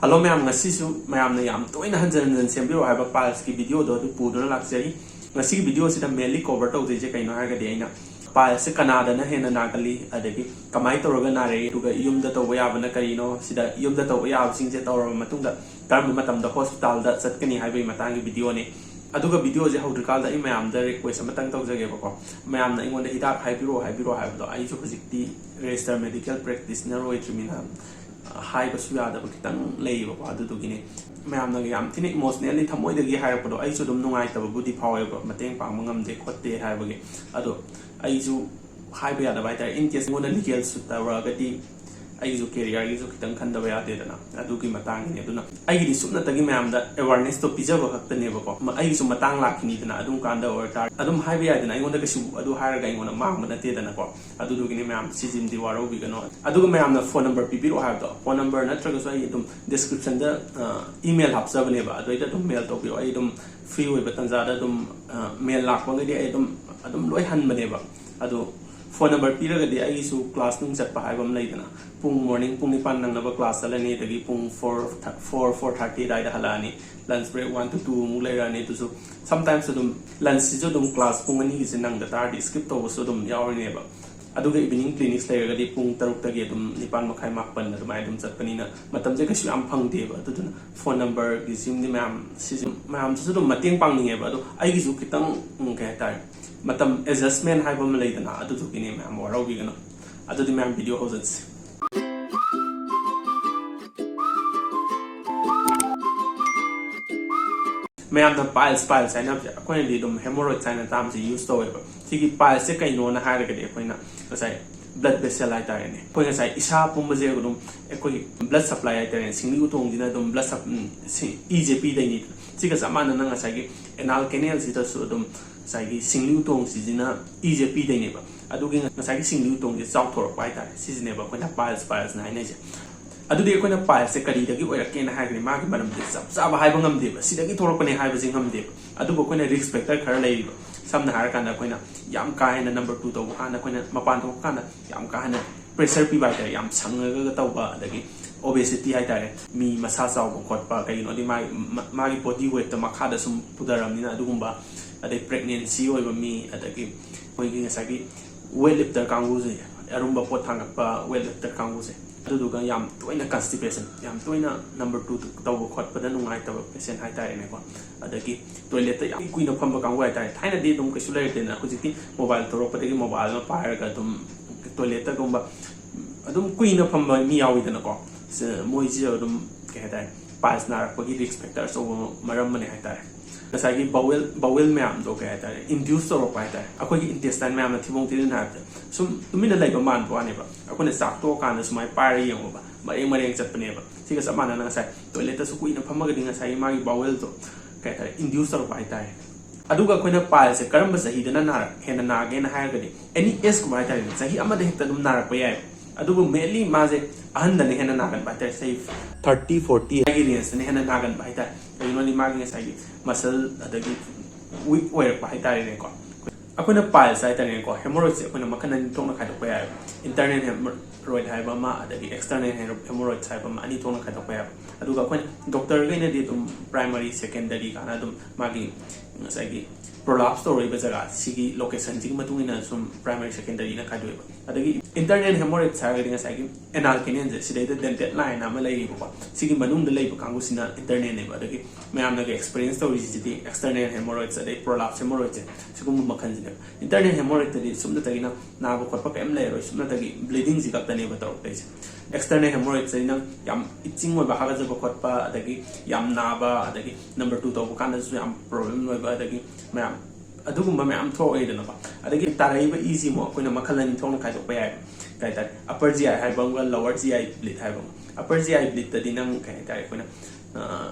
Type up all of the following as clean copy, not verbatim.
Hello ma'am, ngasisu ma'am na yam toina hanjan sembiro haiba piles ki video do du puduna laksari ngasi video sida mainly cover to je kaino ha ga de aina piles se kanada na hena nagali adagi kamai toroga nare tuga yumda to ya bana karino sida yumda to ya sing je tawra matungda karam matam da hospital da chatkani haibai matangi video ne aduga video je hawdrikal da imam da request matang tawjage bako ma'am na ingon da hidak haibiro haibdo ai ju physically register medical practitioner oi trimina high bus yada bakitang lay ba adu gine mayam na yam tini emotionally thamoi de gi hair pado ai chu dum nungai ta budi phawe ba mateng pang mangam de khotte hai bage ado ai chu high ba da bai ta in case ngona legal su ta ra ga di ai chu career gi chu kitang khan da ba ya de dana adu gi matang ni aduna ai gi sumna ta gi mayam da awareness to pija ba khakta ne ba ko ai chu matang lakini dana adum kan da or ta adum high ba ya dana ngonda ga su adu hair ga ngona mang mana te dana ko adu gi ne mayam sijim di waro bi ga no adu ga mayam na phone number pipiro ha do phone number na traga so ai dum description da email hapsa bane ba adu ita dum mail to bi ai dum free oi ba tanja da dum mail lak ba ngai ai dum loi han bane ba adu phone number pira ga di ai su class nung chat pa hai bam lai dana pung morning pung ni pan nang na ba class ala ni dagi pung 4:30 dai da hala ni lunch break 1 to 2 mu lai ra ni tu so sometimes dum lunch si jo dum class pung ani gi nang da tar di skip to so dum yaw ni ba adu ga evening clinics lai ga di pung 6 ta ge dum nipan makhai makpan na dum ai dum chat pani na matam je ka shi am phang de ba tu dun phone number gi sim ni ma'am si ma'am su dum mating pang ni ba adu ai gi su kitang ka tar matam adjustment hai bam lai dana adu tu kini ma'am warau bi gano adu di ma'am video hosets ma'am na piles ai na ko ni dum hemorrhoid sign na tam ji use to ba sigi piles se kai no na ha ga de ko na sai blood vessel ai tar ne ko sai isa pum je ko dum ko blood supply ai tar ne singli utong dina dum blood ejp dai ni siga samana na sai gi anal canal si ta so dum sai gi singli utong si jina ejp dai ne ba adu gi sai gi singli utong je chau thor pai tar si ne ba ko na piles na ne je adu de ko na piles se kari da gi oira ke na ha gi ma gi manam de sa ba hai ba ngam de ba si da gi thor ko ne hai ba jing ngam de adu ko na risk factor khar lai ba samna har kan da ko na yam ka na number 2 to ha na ko na mapan to kan na yam ka na pressure pi ba ta yam sang ga ta ba da gi obesity hai ta mi masa saw ko khot pa kai no di ma gi body weight ta makha da sum pudaram ni na adu gumba adai pregnancy oi ba mi adagi koi gi sa gi weightlifter kangu je arumba pot thang pa weightlifter kangu je adu ga yam toina constipation yam toina number 2 to khot pa da nungai ta patient hai ta ne ko adagi toilet ta yam kuina phamba kangu hai ta thaina di dum kesu lai te na hujiti mobile to ro pa de mobile ma pa ga dum toilet ta gumba adum kuina phamba mi yawi da na ko moi ji dum ke ha ta pas na pa gi risk factor so maram mane hai ta nasagi bowel ma'am do ka ta induce to pa ta akoi intestine ma'am na thibong tin na ta sum tumina lai ba man ba ne ba akoi sak to ka na sumai pari yang ba mareng chat pa ne ba siga samana na sai toilet su kuina phama ga dinga sai ma gi bowel to ka ta induce to pa ta aduga koina pile se karamba sahi dana na hena na ge na ha ga di any age ko ma ta sahi amada hekta dum na ra pa ya adubu mainly maze ahan da ne hena na gan ba ta sai 30 40 agi range ne hena na gan ba ta you ni magi sai muscle adagi weak oil pa hai tare ne ko akona pile sai tare ne ko hemorrhoid akona makana ni tong na khai da pa ya internal hemorrhoid hai ba ma adagi external hemorrhoid sai ba ma ani tong na khai da pa ya aduga akona doctor ga ne di tum primary secondary kana dum magi sai gi prolapse to roi ba jaga sigi location jing matung ina sum primary secondary na khai do ba adagi internal hemorrhoid sai ga dinga sai gi anal canal je sidai da dental line ama lai ba sigi manung da lai ba kangu sina internal ne ba adagi mayam na experience to rigidity external hemorrhoids adai prolapse hemorrhoids sigum makhan ji internal hemorrhoid tadi sumna tagi na ba khot pa kem lai roi sumna tagi bleeding ji kap tane ba taw tai external hemorrhoids na yam itching wa ba ha ga ba khot pa adagi yam na ba adagi number 2 to kan da su yam problem wa ba adagi mayam adugumba mayam tho ai dana ba adagi tarai ba easy mo koina makhalan thong na khai to pa ya kai ta upper gi hai bang ga lower gi bleed hai bang upper gi bleed tadi nang kai ta koina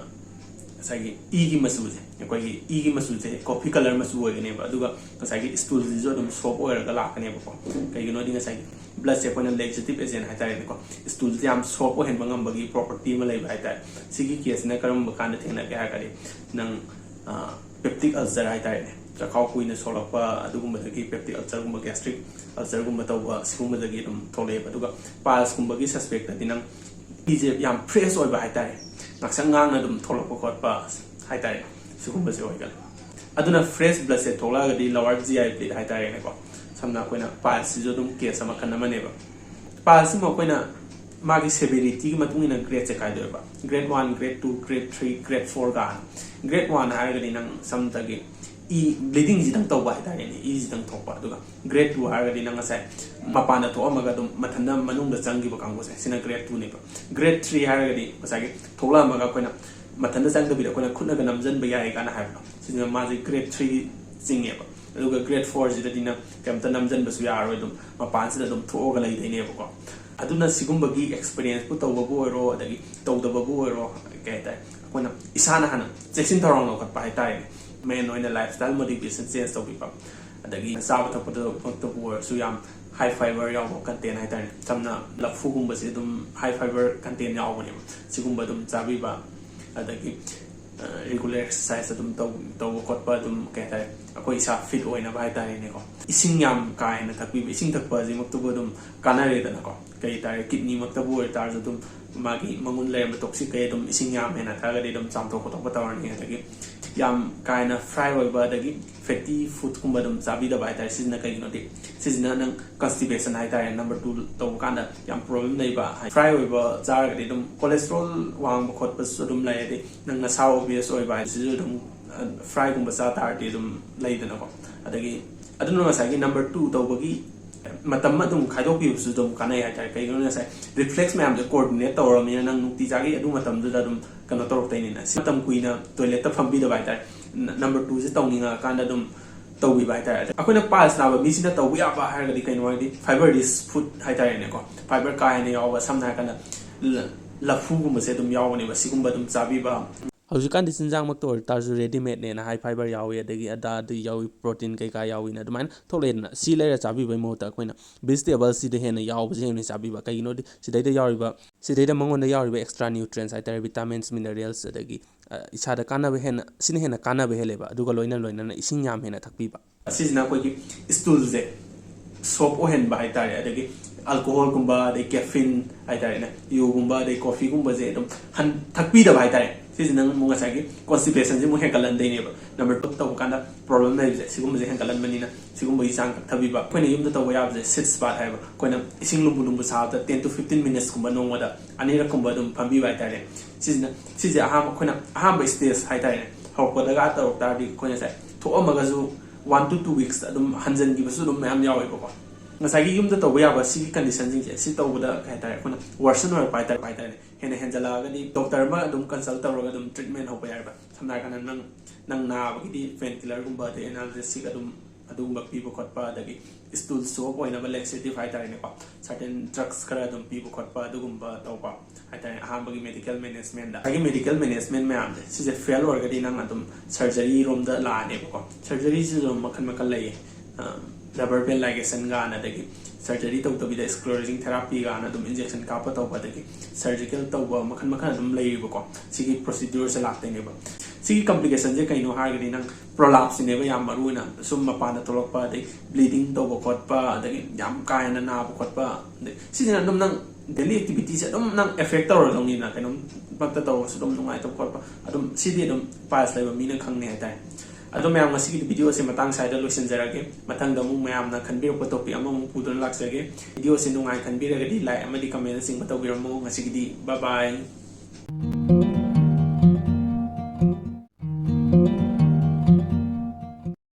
sagi igi masu je ko gi igi masu je coffee color masu oi ne ba aduga sagi stool ji jo dum soap oil ga la ka ne ba ko kai gi no dinga sagi blood se koina laxative agent hai ta ne ko stool ji am soap o hen bangam bagi property ma lai ba hai ta sigi case na karam ba kan thing na ga ka de nang peptic ulcer hai ta ne chakau kuina solakpa adugumba dagi peptic ulcer gumba gastric ulcer gumba tawba sigumba dagi dum thole ba aduga piles gumba gi suspect adi nang ije yam fresh oi ba hai ta ꯉꯥꯛꯁꯪ ꯉꯥꯡꯅ ꯑꯗꯨꯝ ꯊꯣꯛꯂꯛꯄ ꯈꯣꯠꯄ ꯍꯥꯏꯇꯥꯔꯦ ꯁꯤꯒꯨꯝꯕꯁꯦ ꯑꯣꯏꯒꯜꯂꯤ ꯑꯗꯨꯅ fresh ꯕ꯭ꯂꯗꯁꯦ ꯊꯣꯛꯂꯛꯑꯒꯗꯤ lower G ꯑꯥꯏ ꯕ꯭ꯂꯤꯗ ꯍꯥꯏꯇꯥꯔꯦꯅꯦꯀꯣ ꯁꯝꯅ ꯑꯩꯈꯣꯏꯅ ꯄꯥꯏꯜꯁꯤꯁꯨ ꯑꯗꯨꯝ ꯀꯦꯁ ꯃꯈꯜ ꯑꯃꯅꯦꯕ ꯄꯥꯏꯜꯁꯤꯃ ꯑꯩꯈꯣꯏꯅ ꯃꯥꯒꯤ ꯁꯦꯚꯦꯔꯤꯇꯤꯒꯤ ꯃꯇꯨꯡ ꯏꯟꯅ ꯒ꯭ꯔꯦꯗꯁꯦ ꯈꯥꯏꯗꯣꯛꯑꯦꯕ ꯒ꯭ꯔꯦꯗ 1 ꯒ꯭ꯔꯦꯗ 2 ꯒ꯭ꯔꯦꯗ 3 ꯒ꯭ꯔꯦꯗ 4 ꯀꯥꯅ ꯒ꯭ꯔꯦꯗ 1 ꯍꯥꯏꯔꯒꯗꯤ ꯅꯪ ꯁꯝꯗꯒꯤ ꯕ꯭ꯂꯤꯗꯤꯡꯁꯤꯗꯪ ꯇꯧꯕ ꯍꯥꯏꯇꯥꯔꯦꯅꯦ ꯏꯁꯤꯗꯪ ꯊꯣꯛꯄ ꯑꯗꯨꯒ ꯒ꯭ꯔꯦꯗ 2 ꯍꯥꯏꯔꯒꯗꯤ ꯅꯪ ꯉꯁꯥꯏ ꯃꯄꯥꯟꯗ ꯊꯣꯛꯑꯝꯃꯒ ꯑꯗꯨꯝ ꯃꯊꯟꯇ ꯃꯅꯨꯡꯗ ꯆꯪꯈꯤꯕ ꯀꯥꯡꯕꯨꯁꯦ ꯁꯤꯅ ꯒ꯭ꯔꯦꯗ 2ꯅꯦꯕ ꯒ꯭ꯔꯦꯗ 3 ꯍꯥꯏꯔꯒꯗꯤ ꯉꯁꯥꯏꯒꯤ ꯊꯣꯛꯂꯛꯑꯝꯃꯒ ꯑꯩꯈꯣꯏꯅ ꯃꯊꯟꯇ ꯆꯪꯗꯕꯤꯗ ꯑꯩꯈꯣꯏꯅ ꯈꯨꯠꯅꯒ ꯅꯝꯖꯟꯕ ꯌꯥꯏ ꯀꯥꯏꯅ ꯍꯥꯏꯕꯗꯣ ꯁꯤꯅ ꯃꯥꯁꯦ ꯒ꯭ꯔꯦꯗ 3 ꯆꯤꯡꯉꯦꯕ ꯑꯗꯨꯒ ꯒ꯭ꯔꯦꯗ 4 ꯁꯤꯗꯗꯤ ꯅꯪ ꯀꯩꯝꯇ ꯅꯝꯖꯟꯕꯁꯨ ꯌꯥꯔꯣꯏ ꯑꯗꯨꯝ ꯃꯄꯥꯟꯁꯤꯗ ꯑꯗꯨꯝ ꯊꯣꯛꯑꯒ ꯂꯩꯗꯣꯏꯅꯦꯕꯀꯣ ꯑꯗꯨꯅ ꯁꯤꯒꯨꯝꯕꯒꯤ ꯑꯦꯛꯁꯄꯤꯔꯤꯌꯦꯟꯁꯄꯨ ꯇꯧꯕꯕꯨ ꯑꯣꯏꯔꯣ ꯑꯗꯒꯤ ꯇꯧꯗꯕꯕꯨ ꯑꯣꯏꯔꯣ ꯀꯩ ꯍꯥꯏꯇꯥꯔꯦ ꯑꯩꯈꯣꯏꯅ ꯏꯁꯥꯅ ꯍꯥꯟꯅ ꯆꯦꯛꯁꯤꯟ ꯊꯧꯔꯥꯡ ꯂꯧꯈꯠꯄ ꯍꯥꯏꯇꯥꯔꯦꯅꯦ ꯃꯦꯟ ꯑꯣꯏꯅ ꯂꯥꯏꯐ ꯁ꯭ꯇꯥꯏꯜ ꯃꯣꯗꯤꯐꯤꯀꯦꯁꯟ ꯆꯦꯟꯖ ꯇꯧꯕꯤꯕ ꯑꯗꯒꯤ ꯆꯥꯕ ꯊꯛꯄꯗꯃꯛꯇꯕꯨ ꯑꯣꯏꯔꯁꯨ ꯌꯥꯝ ꯍꯥꯏ ꯐꯥꯏꯕꯔ ꯌꯥꯎꯕ ꯀꯟꯇꯦꯟ ꯍꯥꯏꯇꯥꯔꯦ ꯁꯝꯅ ꯂꯐꯨꯒꯨꯝꯕꯁꯦ ꯑꯗꯨꯝ ꯍꯥꯏ ꯐꯥꯏꯕꯔ ꯀꯟꯇꯦꯟ ꯌꯥꯎꯕꯅꯦꯕ ꯁꯤꯒꯨꯝꯕ ꯑꯗꯨꯝ ꯆꯥꯕꯤꯕ ꯑꯗꯒꯤ ꯔꯤꯒꯨꯂꯔ ꯑꯦꯛꯁꯔꯁꯥꯏꯁ ꯑꯗꯨꯝ ꯇꯧꯕ ꯈꯣꯠꯄ ꯑꯗꯨꯝ ꯀꯩ ꯍꯥꯏꯇꯥꯔꯦ ꯑꯩꯈꯣꯏ ꯏꯁꯥ ꯐꯤꯠ ꯑꯣꯏꯅꯕ ꯍꯥꯏꯇꯥꯔꯦꯅꯦꯀꯣ ꯏꯁꯤꯡ ꯌꯥꯝ ꯀꯥ ꯍꯦꯟꯅ ꯊꯛꯄꯤꯕ ꯏꯁꯤꯡ ꯊꯛꯄ ꯑꯁꯤꯃꯛꯇꯕꯨ ꯑꯗꯨꯝ ꯀꯥꯟꯅꯔꯦꯗꯅꯀꯣ ꯀꯩ ꯍꯥꯏꯇꯥꯔꯦ ꯀꯤꯗꯅꯤꯃꯛꯇꯕꯨ ꯑꯣꯏꯇꯥꯔꯁꯨ ꯑꯗꯨꯝ ꯃꯥꯒꯤ ꯃꯉꯣꯟ ꯂꯩꯔꯝꯕ ꯇꯣꯛꯁꯤꯛ ꯀꯩ ꯑꯗꯨꯝ ꯏꯁꯤꯡ ꯌꯥꯝ ꯍꯦꯟꯅ ꯊꯛꯑꯒꯗꯤ ꯑꯗꯨꯝ ꯆꯥꯝꯊꯣꯛ ꯈꯣꯠꯇꯣꯛꯄ ꯇꯧꯔꯅꯤ ꯑꯗꯒꯤ ꯌꯥꯝ ꯀꯥ ꯍꯦꯟꯅ ꯐ꯭ꯔꯥꯏ ꯑꯣꯏꯕ ꯑꯗꯒꯤ ꯐꯦꯇꯤ ꯐꯨꯗꯀꯨꯝꯕ ꯑꯗꯨꯝ ꯆꯥꯕꯤꯗꯕ ꯍꯥꯏꯇꯥꯔꯦ ꯁꯤꯁꯤꯅ ꯀꯩꯒꯤꯅꯣꯗꯤ ꯁꯤꯁꯤꯅ ꯅꯪ ꯀꯟꯁꯇꯤꯄꯦꯁꯟ ꯍꯥꯏꯇꯥꯔꯦ ꯅꯝꯕꯔ 2 ꯇꯧꯕ ꯀꯥꯟꯗ ꯌꯥꯝ ꯄ꯭ꯔꯣꯕ꯭ꯂꯦꯝ ꯂꯩꯕ ꯐ꯭ꯔꯥꯏ ꯑꯣꯏꯕ ꯆꯥꯔꯒꯗꯤ ꯑꯗꯨꯝ ꯀꯣꯂꯦꯁꯇ꯭ꯔꯣꯜ ꯋꯥꯡꯕ ꯈꯣꯠꯄꯁꯨ ꯑꯗꯨꯝ ꯂꯩ ꯑꯗꯩ ꯅꯪ ꯅꯁꯥ ꯑꯣꯕꯤꯌꯁ ꯑꯣꯏꯕ ꯍꯥꯏꯁꯤꯁꯨ ꯑꯗꯨꯝ ꯐ꯭ꯔꯥꯏꯒꯨꯝꯕ ꯆꯥ ꯇꯥꯔꯗꯤ ꯑꯗꯨꯝ ꯂꯩꯗꯅꯀꯣ ꯑꯗꯒꯤ ꯑꯗꯨꯅ ꯉꯁꯥꯏꯒꯤ ꯅꯝꯕꯔ 2 ꯇꯧꯕꯒꯤ ꯃꯇꯝ ꯑꯗꯨꯝ ꯈꯥꯏꯗꯣꯛꯄꯤꯕꯁꯨ ꯑꯗꯨꯝ ꯀꯥꯟꯅꯩ ꯍꯥꯏꯇꯥꯔꯦ ꯀꯩꯒꯤꯅꯣ ꯉꯁꯥꯏ ꯔꯤꯐ꯭ꯂꯦꯛꯁ ꯃꯌꯥꯝꯁꯦ ꯀꯣꯑꯣꯔꯗꯤꯅꯦꯠ ꯇꯧꯔꯕꯅꯤꯅ ꯅꯪ ꯅꯨꯡꯇꯤꯖꯥꯒꯤ ꯑꯗꯨ ꯃꯇꯝꯗꯨꯗ ꯑꯗꯨꯝ ꯀꯩꯅꯣ ꯇꯧꯔꯛꯇꯣꯏꯅꯤꯅ ꯁꯤ ꯃꯇꯝ ꯀꯨꯏꯅ ꯇꯣꯏꯂꯦꯠꯇ ꯐꯝꯕꯤꯗꯕ ꯍꯥꯏꯇꯥꯔꯦ ꯅꯝꯕꯔ 2ꯁꯦ ꯇꯧꯅꯤꯡꯉꯀꯥꯟꯗ ꯑꯗꯨꯝ ꯇꯧꯕꯤꯕ ꯍꯥꯏꯇꯥꯔꯦ ꯑꯩꯈꯣꯏꯅ ꯄꯥꯏꯜꯁ ꯅꯥꯕ ꯃꯤꯁꯤꯅ ꯇꯧꯕ ꯌꯥꯕ ꯍꯥꯏꯔꯒꯗꯤ ꯀꯩꯅꯣ ꯍꯥꯏꯔꯗꯤ ꯐꯥꯏꯕꯔ ꯔꯤꯁ ꯐꯨꯗ ꯍꯥꯏꯇꯥꯔꯦꯅꯦꯀꯣ ꯐꯥꯏꯕꯔ ꯀꯥ ꯍꯦꯟꯅ ꯌꯥꯎꯕ ꯁꯝꯅ ꯍꯥꯏꯔꯀꯥꯟꯗ ꯂꯐꯨꯒꯨꯝꯕꯁꯦ ꯑꯗꯨꯝ ꯌꯥꯎꯕꯅꯦꯕ ꯁꯤꯒꯨꯝꯕ ꯑꯗꯨꯝ ꯆꯥꯕꯤꯕ ꯍꯧꯖꯤꯛꯀꯥꯟꯗꯤ ꯆꯤꯟꯖꯥꯛꯃꯛꯇ ꯑꯣꯏꯇꯥꯔꯁꯨ ꯔꯦꯗꯤꯃꯦꯗꯅꯦꯅ ꯍꯥꯏ ꯐꯥꯏꯕꯔ ꯌꯥꯎꯏ ꯑꯗꯒꯤ ꯑꯗꯥ ꯌꯥꯎꯏ ꯄ꯭ꯔꯣꯇꯤꯟ ꯀꯩꯀꯥ ꯌꯥꯎꯏꯅ ꯑꯗꯨꯃꯥꯏꯅ ꯊꯣꯛꯂꯛꯑꯦꯗꯅ ꯁꯤ ꯂꯩꯔ ꯆꯥꯕꯤꯕꯒꯤ ꯃꯍꯨꯠꯇ ꯑꯩꯈꯣꯏꯅ ꯚꯤꯖꯤꯇꯦꯕꯜꯁꯤꯗ ꯍꯦꯟꯅ ꯌꯥꯎꯕꯁꯦ ꯍꯦꯟꯅ ꯆꯥꯕꯤꯕ ꯀꯩꯒꯤꯅꯣꯗꯤ ꯁꯤꯗꯩꯗ ꯃꯉꯣꯟꯗ ꯌꯥꯎꯔꯤꯕ ꯑꯦꯛꯁꯇ꯭ꯔꯥ ꯅ꯭ꯌꯨꯇ꯭ꯔꯦꯟꯁ ꯍꯥꯏꯇꯥꯔꯦ ꯚꯤꯇꯥꯃꯤꯟꯁ ꯃꯤꯅꯔꯦꯜꯁ ꯑꯗꯒꯤ ꯏꯁꯥꯗ ꯀꯥꯟꯅꯕ ꯍꯦꯟꯅ ꯁꯤꯅ ꯍꯦꯟꯅ ꯀꯥꯟꯅꯕ ꯍꯦꯜꯂꯦꯕ ꯑꯗꯨꯒ ꯂꯣꯏꯅꯅ ꯏꯁꯤꯡ ꯌꯥꯝ ꯍꯦꯟꯅ ꯊꯛꯄꯤꯕ ꯑꯁꯤꯁꯤꯅ ꯑꯩꯈꯣꯏꯒꯤ ꯁ꯭ꯇꯨꯜꯁꯦ ꯁꯣꯞ ꯑꯣꯏꯍꯟꯕ ꯍꯥꯏꯇꯥꯔꯦ ꯑꯗꯒꯤ ꯑꯜꯀꯣꯍꯣꯜꯒꯨꯝꯕ ꯑꯗꯩ ꯀꯦꯐꯤꯟ ꯍꯥꯏꯇꯥꯔꯦꯅꯦ ꯌꯨꯒꯨꯝꯕ ꯑꯗꯩ ꯀꯣꯐꯤꯒꯨꯝꯕꯁꯦ ꯑꯗꯨꯝ ꯊꯛꯄꯤꯗꯕ ꯍꯥꯏꯇꯥꯔꯦ ꯁꯤꯁꯤꯅ ꯑꯃꯨꯛ ꯉꯁꯥꯏꯒꯤ ꯀꯣꯟꯁꯇꯤꯄꯦꯁꯟꯁꯦ ꯑꯃꯨꯛ ꯍꯦꯟꯒꯠꯍꯟꯗꯣꯏꯅꯦꯕ ꯅꯝꯕꯔ 2 ꯇꯧꯕ ꯀꯥꯟꯗ ꯄ꯭ꯔꯣꯕ꯭ꯂꯦꯝ ꯂꯩꯕꯁꯦ ꯁꯤꯒꯨꯝꯕꯁꯦ ꯍꯦꯟꯒꯠꯍꯟꯕꯅꯤꯅ ꯁꯤꯒꯨꯝꯕꯒꯤ ꯆꯥꯡ ꯀꯛꯊꯕꯤꯕ ꯑꯩꯈꯣꯏꯅ ꯌꯨꯝꯗ ꯇꯧꯕ ꯌꯥꯕꯁꯦ ꯁꯤꯠ ꯁ꯭ꯄꯥꯠ ꯍꯥꯏꯕ ꯑꯩꯈꯣꯏꯅ ꯏꯁꯤꯡ ꯂꯨꯝꯕꯨ ꯁꯥꯕꯗ 10 to 15 minutesꯀꯨꯝꯕ ꯅꯣꯡꯃꯗ ꯑꯅꯤꯔꯛꯀꯨꯝꯕ ꯑꯗꯨꯝ ꯐꯝꯕꯤꯕ ꯍꯥꯏꯇꯥꯔꯦ ꯁꯤꯁꯦ ꯑꯩꯈꯣꯏꯅ ꯑꯍꯥꯟꯕ ꯁ꯭ꯇꯦꯖ ꯍꯥꯏꯇꯥꯔꯦꯅꯦ ꯍꯧꯔꯛꯄꯗꯒ ꯇꯧꯔꯛ ꯇꯥꯔꯗꯤ ꯑꯩꯈꯣꯏꯅ ꯉꯁꯥꯏ ꯊꯣꯛꯑꯝꯃꯒꯁꯨ 1 to 2 weeks ꯑꯗꯨꯝ ꯍꯟꯖꯤꯟꯈꯤꯕꯁꯨ ꯑꯗꯨꯝ ꯃꯌꯥꯝ ꯌꯥꯎꯋꯦꯕꯀꯣ ꯉꯁꯥꯏꯒꯤ ꯌꯨꯝꯗ ꯇꯧꯕ ꯌꯥꯕ ꯁꯤꯒꯤ ꯀꯟꯗꯤꯁꯟꯁꯤꯡꯁꯦ ꯁꯤ ꯇꯧꯕꯗ ꯀꯩ ꯍꯥꯏꯇꯥꯔꯦ ꯑꯩꯈꯣꯏꯅ ꯋꯥꯔꯁꯟ ꯑꯣꯏꯔꯛꯄ ꯍꯥꯏꯇꯥꯔꯦ ꯍꯦꯟꯅ ꯍꯦꯟꯖꯜꯂꯛꯑꯒꯗꯤ ꯗꯣꯛꯇꯔ ꯑꯃ ꯑꯗꯨꯝ ꯀꯟꯁꯜ ꯇꯧꯔꯒ ꯑꯗꯨꯝ ꯇ꯭ꯔꯤꯠꯃꯦꯟ ꯍꯧꯕ ꯌꯥꯏꯕ ꯁꯝꯅ ꯍꯥꯏꯔꯀꯥꯟꯗ ꯅꯪ ꯅꯥꯕꯒꯤꯗꯤ ꯄꯦꯟ ꯀꯤꯂꯔꯒꯨꯝꯕ ꯑꯗꯩ ꯑꯦꯅꯥꯜꯖꯦꯁꯤꯛ ꯑꯗꯨꯒꯨꯝꯕ ꯄꯤꯕ ꯈꯣꯠꯄ ꯑꯗꯒꯤ ꯁ꯭ꯇꯨꯜ ꯁꯣꯞ ꯑꯣꯏꯅꯕ ꯂꯦꯛꯁꯦꯇꯤቭ ꯍꯥꯏꯇꯥꯔꯦꯅꯦꯀꯣ ꯁꯔꯇꯦꯟ ꯗ꯭ꯔഗ്ꯁ ꯈꯔ ꯑꯗꯨꯝ ꯄꯤꯕ ꯈꯣꯠꯄ ꯑꯗꯨꯒꯨꯝꯕ ꯇꯧꯕ ꯍꯥꯏꯇꯥꯔꯦ ꯑꯍꯥꯟꯕꯒꯤ ꯃꯦꯗꯤꯀꯦꯜ ꯃꯦꯅꯦꯖꯃꯦꯟꯗ ꯉꯁꯥꯏꯒꯤ ꯃꯦꯗꯤꯀꯦꯜ ꯃꯦꯅꯦꯖꯃꯦꯟ ꯃꯌꯥꯝꯁꯦ ꯁꯤꯁꯦ ꯐꯦꯜ ꯑꯣꯏꯔꯒꯗꯤ ꯅꯪ ꯑꯗꯨꯝ ꯁꯔꯖꯔꯤꯔꯣꯝꯗ ꯂꯥꯛꯑꯅꯦꯕꯀꯣ ꯁꯔꯖꯔꯤꯁꯤꯁꯨ ꯑꯗꯨꯝ ꯃꯈꯜ ꯂꯩꯌꯦ ꯔꯕꯔ ꯕꯦꯟ ꯂꯥꯏꯒꯦꯁꯟ ꯒꯥꯅ ꯑꯗꯒꯤ ꯁꯔꯖꯔꯤ ꯇꯧꯗꯕꯤꯗ ꯁ꯭ꯀ꯭ꯂꯦꯔꯣꯖꯤꯡ ꯊꯦꯔꯥꯄꯤ ꯒꯥꯅ ꯑꯗꯨꯝ ꯏꯟꯖꯦꯛꯁꯟ ꯀꯥꯞꯄ ꯇꯧꯕ ꯑꯗꯒꯤ ꯁꯔꯖꯤꯀꯦꯜ ꯇꯧꯕ ꯃꯈꯜ ꯑꯗꯨꯝ ꯂꯩꯌꯦꯕꯀꯣ ꯁꯤꯒꯤ ꯄ꯭ꯔꯣꯁꯤꯗ꯭ꯌꯨꯔꯁꯦ ꯂꯥꯛꯇꯣꯏꯅꯦꯕ ꯁꯤꯒꯤ ꯀꯝꯄ꯭ꯂꯤꯀꯦꯁꯟꯁꯦ ꯀꯩꯅꯣ ꯍꯥꯏꯔꯒꯗꯤ ꯅꯪ ꯄ꯭ꯔꯣꯂꯥꯞꯁꯤꯅꯦꯕ ꯌꯥꯝ ꯃꯔꯨꯑꯣꯏꯅ ꯁꯨꯝ ꯃꯄꯥꯟꯗ ꯊꯣꯛꯂꯛꯄ ꯑꯗꯩ ꯕ꯭ꯂꯤꯗꯤꯡ ꯇꯧꯕ ꯈꯣꯠꯄ ꯑꯗꯒꯤ ꯌꯥꯝ ꯀꯥ ꯍꯦꯟꯅ ꯅꯥꯕ ꯈꯣꯠꯄ ꯑꯗꯩ ꯁꯤꯁꯤꯅ ꯑꯗꯨꯝ ꯅꯪ ꯗꯦꯂꯤ ꯑꯦꯛꯇꯤꯚꯤꯇꯤꯁꯦ ꯑꯗꯨꯝ ꯅꯪ ꯑꯦꯐꯦꯛ ꯇꯧꯔꯗꯧꯅꯤꯅ ꯀꯩꯅꯣꯝ ꯃꯛꯇ ꯇꯧꯔꯁꯨ ꯑꯗꯨꯝ ꯅꯨꯡꯉꯥꯏꯇꯕ ꯈꯣꯠꯄ ꯑꯗꯨꯝ ꯁꯤꯗꯤ ꯑꯗꯨꯝ ꯄꯥꯏꯜꯁ ꯂꯩꯕ ꯃꯤꯅ ꯈꯪꯅꯤ ꯍꯥꯏꯇꯥꯔꯦ ꯑꯗꯣ ꯃꯌꯥꯝ ꯉꯁꯤꯒꯤ ꯚꯤꯗꯤꯑꯣꯁꯦ ꯃꯇꯥꯡ ꯁ꯭ꯋꯥꯏꯗ ꯂꯣꯏꯁꯤꯟꯖꯔꯒꯦ ꯃꯊꯪꯗ ꯑꯃꯨꯛ ꯃꯌꯥꯝꯅ ꯈꯟꯕꯤꯔꯛꯄ ꯇꯣꯄꯤꯛ ꯑꯃꯃꯨꯛ ꯄꯨꯗꯨꯅ ꯂꯥꯛꯆꯒꯦ ꯚꯤꯗꯤꯑꯣꯁꯦ ꯅꯨꯡꯉꯥꯏ ꯈꯟꯕꯤꯔꯒꯗꯤ ꯂꯥꯏꯛ ꯑꯃꯗꯤ ꯀꯃꯦꯟꯅꯆꯤꯡꯕ ꯇꯧꯕꯤꯔꯝꯃꯣ ꯉꯁꯤꯒꯤꯗꯤ ꯕꯥꯏ ꯕꯥꯏ